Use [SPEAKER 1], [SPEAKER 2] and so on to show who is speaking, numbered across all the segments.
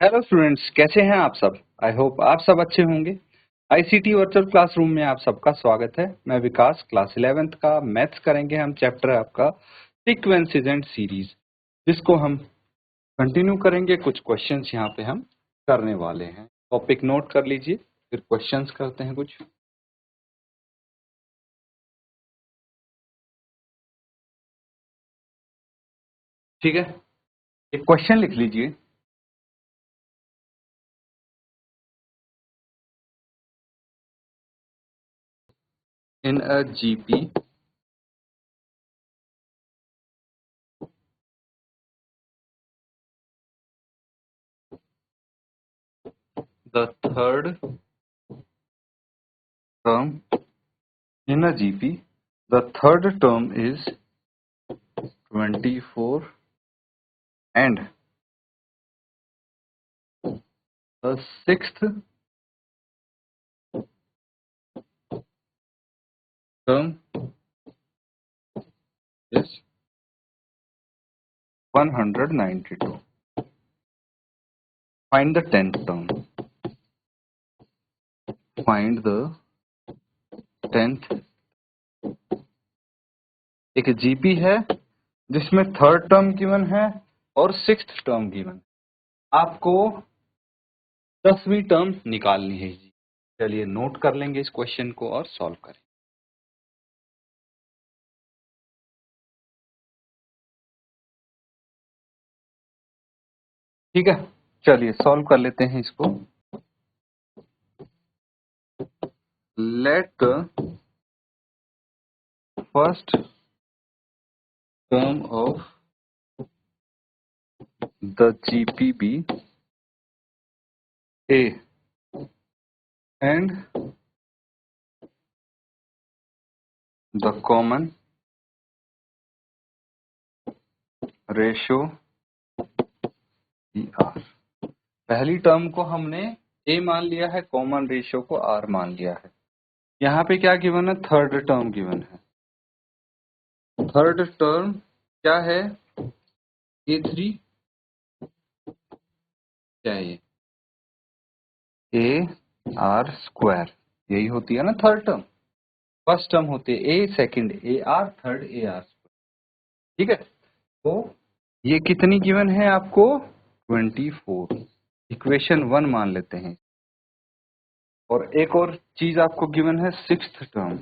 [SPEAKER 1] Hello students, कैसे हैं आप सब। आई होप आप सब अच्छे होंगे। आईसीटी वर्चुअल क्लासरूम में आप सबका स्वागत है। मैं विकास, क्लास 11th का मैथ्स करेंगे हम। चैप्टर है आपका सीक्वेंसेस एंड सीरीज, जिसको हम कंटिन्यू करेंगे। कुछ क्वेश्चंस यहाँ पे हम करने वाले हैं। टॉपिक नोट कर लीजिए, फिर क्वेश्चंस करते हैं कुछ। ठीक है, एक क्वेश्चन लिख लीजिए। In a GP the third term in a GP, the third term is 24 and the sixth term is 192. Find the 10th term. Find the 10th. एक जीपी है जिसमें थर्ड टर्म गिवन है और सिक्स्थ टर्म गिवन। आपको 10वीं term निकालनी है जी। चलिए नोट कर लेंगे इस क्वेश्चन को और सॉल्व करें। ठीक है, चलिए सॉल्व कर लेते हैं इसको। Let the first term of the GP be a and the common ratio ER। पहली टर्म को हमने ए मान लिया है, कॉमन रेशियो को आर मान लिया है। यहाँ पे क्या गिवन है? थर्ड टर्म गिवन है। थर्ड टर्म क्या है? A3 क्या है? ये AR स्क्वायर, यही होती है ना थर्ड टर्म। फर्स्ट टर्म होती है A, second AR, third AR square. ठीक है, तो ये कितनी गिवन है आपको? 24। इक्वेशन 1 मान लेते हैं। और एक और चीज आपको गिवन है, सिक्स्थ टर्म।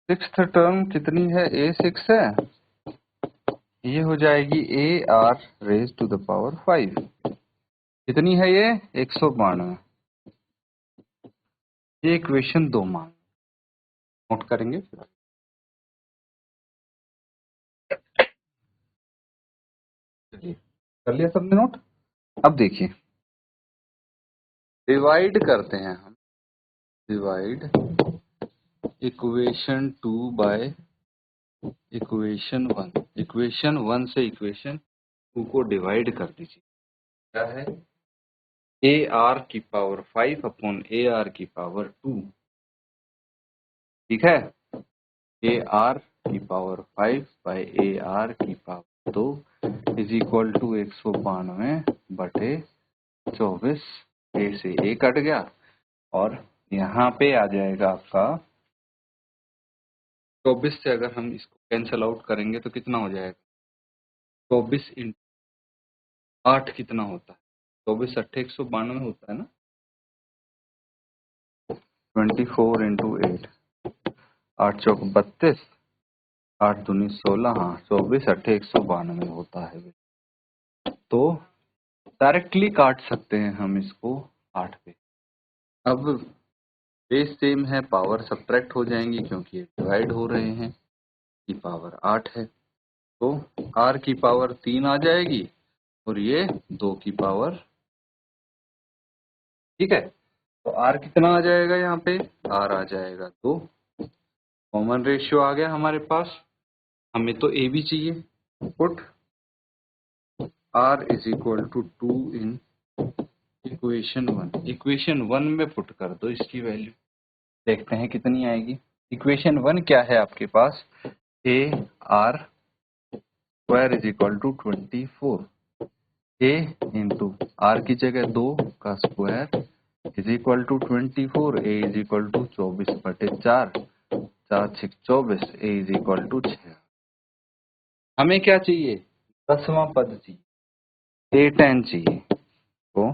[SPEAKER 1] सिक्स्थ टर्म कितनी है? A6 है। ये हो जाएगी AR raise to the power 5। कितनी है ये? 192। ये इक्वेशन 2 मान नोट करेंगे। चलिए कर लिया सबने नोट। अब देखिए, डिवाइड करते हैं हम। Divide equation 2 by equation 1। Equation 1 से इक्वेशन 2 को डिवाइड कर दीजिए। क्या है? AR की पावर 5 अपॉन AR की पावर 2। ठीक है, AR की पावर 5 बाय AR की पावर 2 इज इक्वल टू 192/24। ए से ए कट गया और यहाँ पे आ जाएगा आपका 24 से। अगर हम इसको कैंसल आउट करेंगे तो कितना हो जाएगा? 24 इंटू 8 कितना होता है? 24 अट्ठे 192 होता है ना। 24 इंटू 8, 8 चौक 32, 8 दूनी 16। हाँ, 24 अट्ठे 192 होता है। तो डायरेक्टली काट सकते हैं हम इसको 8 पे। अब बेस सेम है, पावर सब्ट्रैक्ट हो जाएंगी क्योंकि ये डिवाइड हो रहे हैं। की पावर 8 है तो r की पावर 3 आ जाएगी और ये 2 की पावर। ठीक है, तो r कितना आ जाएगा? यहाँ पे r आ जाएगा 2। कॉमन रेशियो आ गया हमारे पास। हमें तो a भी चाहिए। Put r is equal to 2 in equation 1। Equation 1 में पुट कर दो इसकी वैल्यू, देखते हैं कितनी आएगी। इक्वेशन 1 क्या है आपके पास? AR square is equal to 24। a into r की जगह 2 का square is equal to 24, a is equal to 24/4, 4 6 24, a is equal to 6। हमें क्या चाहिए? 10वां पद चाहिए, a tan चाहिए। तो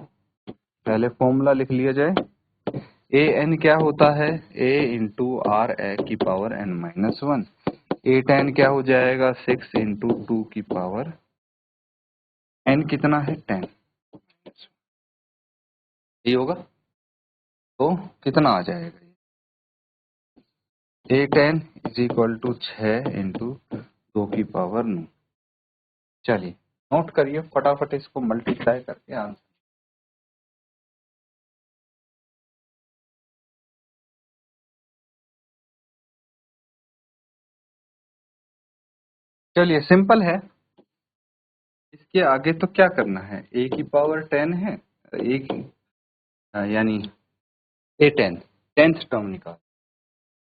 [SPEAKER 1] पहले फॉर्मूला लिख लिया जाए। ए एन क्या होता है? a इंटू आर ए की पावर n-1। ए tan क्या हो जाएगा? 6 इंटू 2 की पावर n कितना है? 10। ये होगा तो कितना आ जाएगा? A tan is equal to 6 into 2 की पावर 9। चलिए नोट करिए फटाफट, इसको मल्टीप्लाई करके आंसर। चलिए सिंपल है। इसके आगे तो क्या करना है? a की पावर 10 है, a की यानी ए 10 10th टर्म निकाल।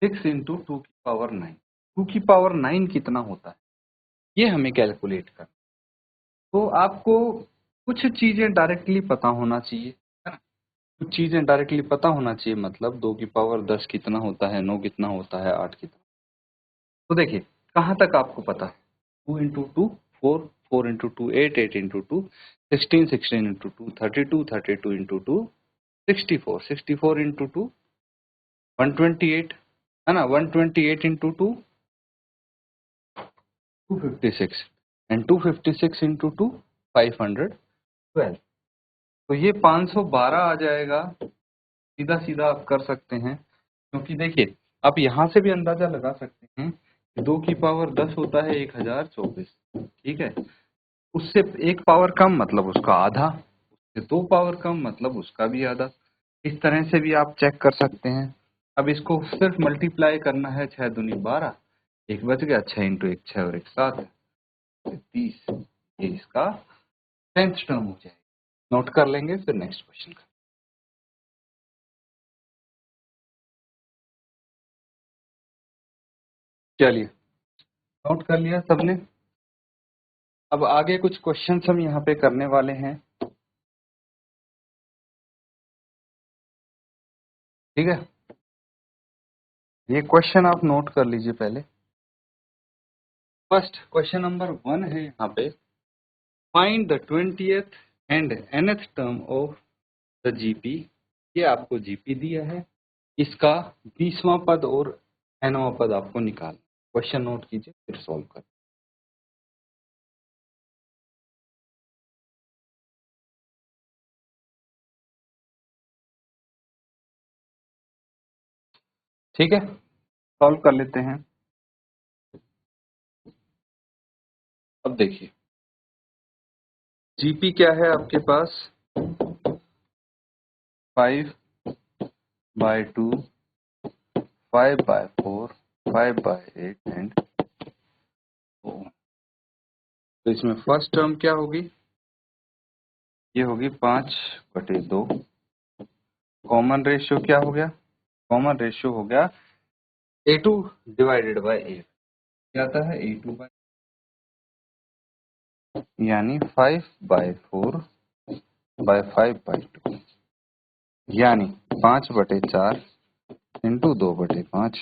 [SPEAKER 1] 6 इंटू 2 की पावर 9। 2 की पावर 9 कितना होता है ये हमें कैलकुलेट करना। तो आपको कुछ चीजें डायरेक्टली पता होना चाहिए, है ना? कुछ चीजें डायरेक्टली पता होना चाहिए, मतलब 2 की पावर 10 कितना होता है, 9 कितना होता है, 8 कितना। तो देखिए कहाँ तक आपको पता है? 2 into 2 4, 4 into 2 8, 8 into 2 16, 16 into 2 32, 32 into 2 64, 64 into 2 128, है ना? 128 इंटू 2 256 एंड 256 इंटू 2 512। तो ये 512 आ जाएगा। सीधा सीधा आप कर सकते हैं, क्योंकि देखिए आप यहाँ से भी अंदाजा लगा सकते हैं कि 2 की पावर 10 होता है 1024। ठीक है, उससे एक पावर कम मतलब उसका आधा, उससे 2 पावर कम मतलब उसका भी आधा। इस तरह से भी आप चेक कर सकते हैं। अब इसको सिर्फ मल्टीप्लाई करना है, 6 दूनी 12, एक बच गया, 6 इंटू 1 6 और 1 7 30। ये इसका 10th टर्म हो जाएगा। नोट कर लेंगे, फिर नेक्स्ट क्वेश्चन का। चलिए नोट कर लिया सबने। अब आगे कुछ क्वेश्चंस हम यहाँ पे करने वाले हैं। ठीक है, ये क्वेश्चन आप नोट कर लीजिए पहले। फर्स्ट क्वेश्चन नंबर 1 है यहाँ पे, find the 20th and nth term of the GP. ये आपको जीपी दिया है, इसका 20वां पद और nवां पद आपको निकाल। क्वेश्चन नोट कीजिए फिर सॉल्व कर। ठीक है, सॉल्व कर लेते हैं। अब देखिए जीपी क्या है आपके पास? 5/2, 5/4, 5/8 एंड 4। तो इसमें फर्स्ट टर्म क्या होगी? ये होगी 5/2। कॉमन रेशियो क्या हो गया? कॉमन रेशियो हो गया A2 डिवाइडेड बाय 8। क्या आता है? A2 यानी 5/4/5/2 यानी 5/4 इंटू 2/5।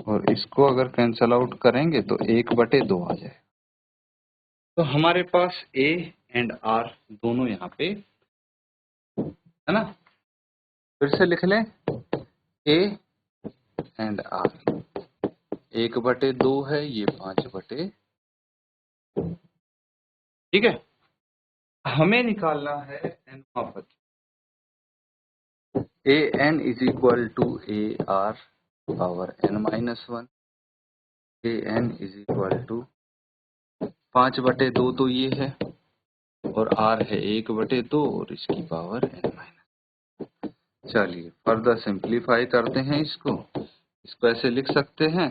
[SPEAKER 1] और इसको अगर कैंसल आउट करेंगे तो 1/2 आ जाए। तो हमारे पास A एंड R दोनों यहाँ पे, है ना? फिर से लिख लें, A एंड R 1/2 है, ये 5/, ठीक है। हमें निकालना है nवां पद। A N is equal to A R power n-1। A N is equal to 5/2 तो ये है, और r है 1/2 और इसकी पावर n-। चलिए फर्दर सिंप्लीफाई करते हैं इसको ऐसे लिख सकते हैं।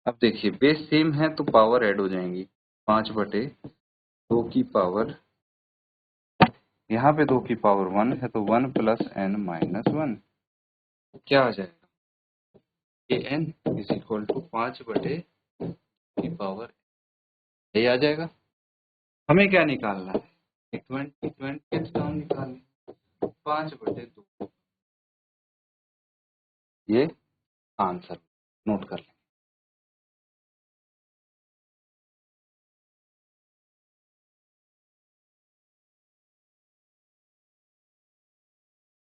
[SPEAKER 1] अब देखिए बेस सेम है तो पावर ऐड हो जाएंगी। 5/2 की पावर, यहाँ पे 2 की पावर 1 है तो 1 + n-1 क्या आ जाएगा? ए एन इज इक्वल टू 5/, की पावर ये आ जाएगा। हमें क्या निकालना है? 20 टर्म निकालनी, 5/2। ये आंसर नोट कर लें।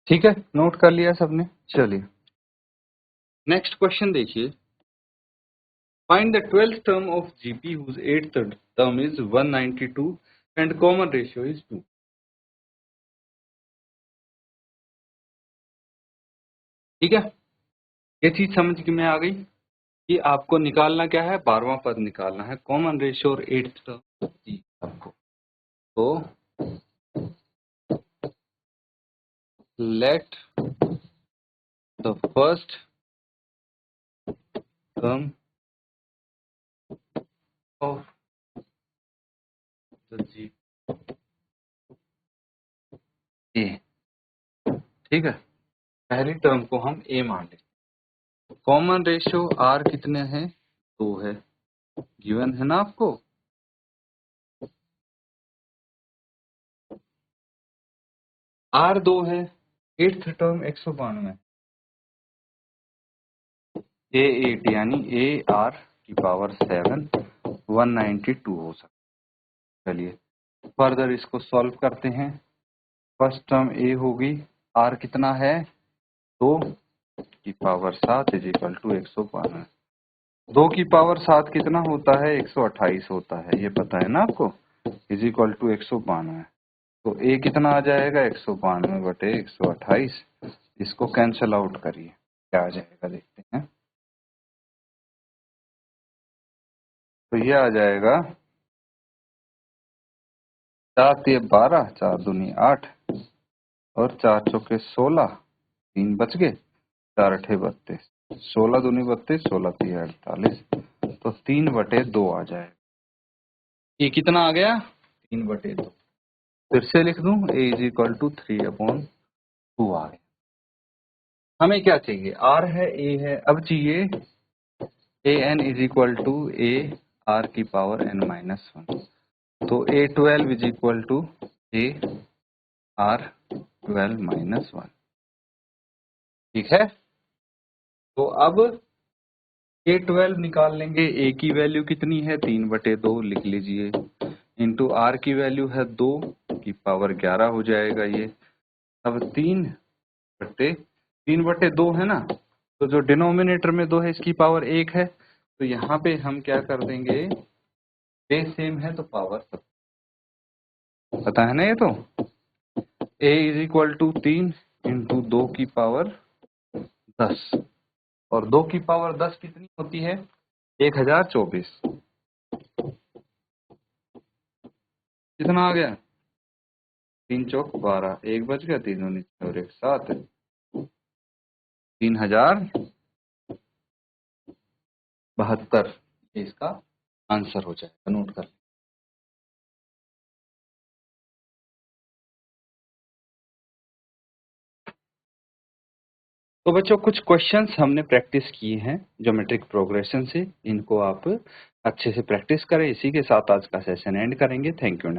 [SPEAKER 1] ठीक है, नोट कर लिया सबने। चलिए नेक्स्ट क्वेश्चन देखिए। Find the 12th term of GP whose 8th term is 192 and common ratio is 2। ठीक है, ये चीज समझ में आ गई कि आपको निकालना क्या है, 12वां पद निकालना है, कॉमन रेशियो और 8th टर्म दी आपको। तो let the first term of the G A, ठीक है, पहली टर्म को हम ए मान लेते। कॉमन रेशियो आर कितने हैं? 2 है, गिवन है ना आपको। आर 2 है, 8th टर्म 192, ए 8 यानी ए आर की पावर 7 192 हो सकता। चलिए फर्दर इसको सॉल्व करते हैं। फर्स्ट टर्म ए होगी, आर कितना है? 2 की पावर 7 इज इक्वल टू 192। 2 की पावर 7 कितना होता है? 128 होता है, ये पता है ना आपको, इज इक्वल टू 192। तो ए कितना आ जाएगा? 192/128। इसको कैंसल आउट करिए, क्या आ जाएगा देखते हैं। तो ये आ जाएगा 7 ये 12, 4 दूनी 8 और 4 चौके 16, 3 बच गए, 4 अठे 32, 16 दूनी 32, 16 3 48, तो 3/2 आ जाएगा। ये कितना आ गया? 3/2। फिर से लिख दूं, a इज इक्वल टू 3/2 आ गया। हमें क्या चाहिए? r है, a है, अब चाहिए an is equal to a r की पावर n-1। तो a12 is equal to a r12-1। ठीक है, तो अब a12 निकाल लेंगे। a की वैल्यू कितनी है? 3/2 लिख लीजिए, इंटू r की वैल्यू है 2 की पावर 11 हो जाएगा ये। अब 3/2 है ना, तो जो डिनोमिनेटर में 2 है इसकी पावर 1 है, तो यहाँ पे हम क्या कर देंगे, बेस सेम है तो पावर पता है ना ये। तो a is equal to 3 into 2 की पावर 10, और 2 की पावर 10 कितनी होती है? 1024। कितना आ गया? 3 चौक 12, 1 बच गया, 3 दूनी 6 और 1 7, 3072 इसका आंसर हो जाएगा। नोट कर। तो बच्चों कुछ क्वेश्चंस हमने प्रैक्टिस किए हैं ज्योमेट्रिक प्रोग्रेशन से, इनको आप अच्छे से प्रैक्टिस करें। इसी के साथ आज का सेशन एंड करेंगे। Thank you.